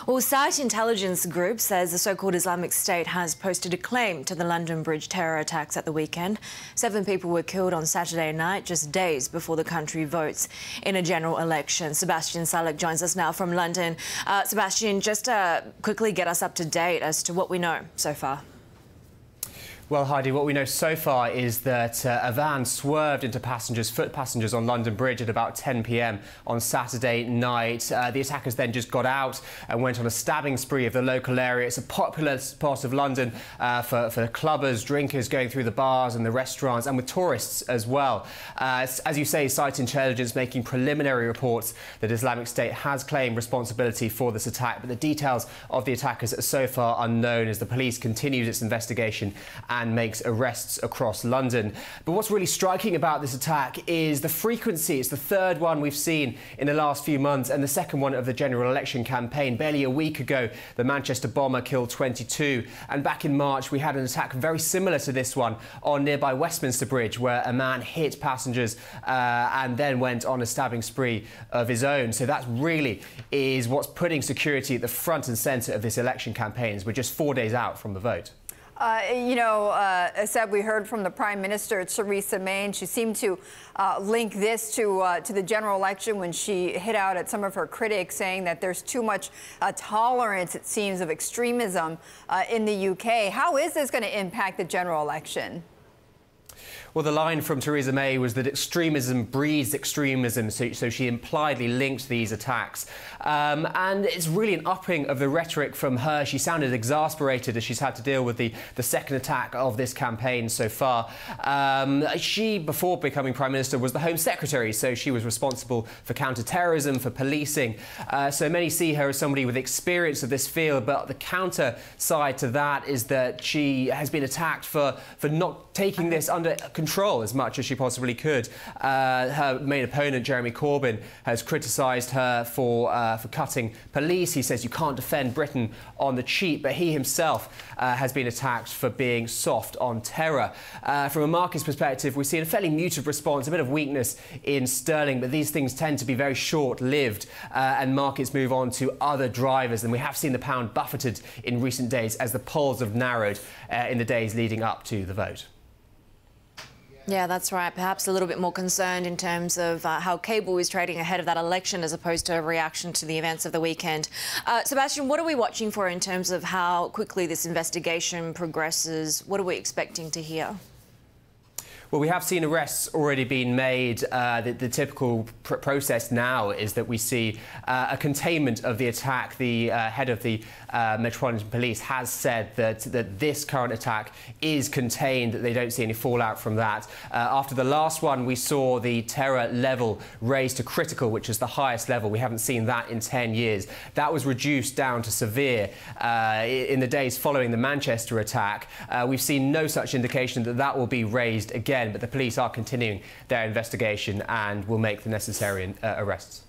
Well, Site Intelligence Group says the so-called Islamic State has posted a claim to the London Bridge terror attacks at the weekend. 7 people were killed on Saturday night, just days before the country votes in a general election. Sebastian Salek joins us now from London. Sebastian, just quickly get us up to date as to what we know so far. Well, Heidi, what we know so far is that a van swerved into foot passengers on London Bridge at about 10 p.m. on Saturday night. The attackers then just got out and went on a stabbing spree of the local area. It's a popular part of London for clubbers, drinkers going through the bars and the restaurants, and with tourists as well. As you say, Site Intelligence making preliminary reports that Islamic State has claimed responsibility for this attack, but the details of the attackers are so far unknown as the police continues its investigation and makes arrests across London. But what's really striking about this attack is the frequency. It's the third one we've seen in the last few months and the second one of the general election campaign. Barely a week ago, the Manchester bomber killed 22. And back in March, we had an attack very similar to this one on nearby Westminster Bridge, where a man hit passengers and then went on a stabbing spree of his own. So that really is what's putting security at the front and centre of this election campaign, as we're just 4 days out from the vote. Seb, we heard from the Prime Minister, Theresa, and she seemed to link this to the general election when she hit out at some of her critics, saying that there's too much tolerance, it seems, of extremism in the UK. How is this going to impact the general election? Well, the line from Theresa May was that extremism breeds extremism, so she impliedly linked these attacks. And it's really an upping of the rhetoric from her. She sounded exasperated as she's had to deal with the second attack of this campaign so far. She, before becoming Prime Minister, was the Home Secretary, so she was responsible for counter-terrorism, for policing. So many see her as somebody with experience of this field, but the counter side to that is that she has been attacked for not taking this under control as much as she possibly could. Her main opponent, Jeremy Corbyn, has criticised her for cutting police. He says you can't defend Britain on the cheap, but he himself has been attacked for being soft on terror. From a market's perspective, we've seen a fairly muted response, a bit of weakness in sterling, but these things tend to be very short-lived and markets move on to other drivers. And we have seen the pound buffeted in recent days as the polls have narrowed in the days leading up to the vote. Yeah, that's right. Perhaps a little bit more concerned in terms of how cable is trading ahead of that election as opposed to a reaction to the events of the weekend. Sebastian, what are we watching for in terms of how quickly this investigation progresses? What are we expecting to hear? Well, we have seen arrests already being made. The typical process now is that we see a containment of the attack. The head of the Metropolitan Police has said that this current attack is contained, that they don't see any fallout from that. After the last one, we saw the terror level raised to critical, which is the highest level. We haven't seen that in 10 years. That was reduced down to severe in the days following the Manchester attack. We've seen no such indication that that will be raised again. But the police are continuing their investigation and will make the necessary arrests.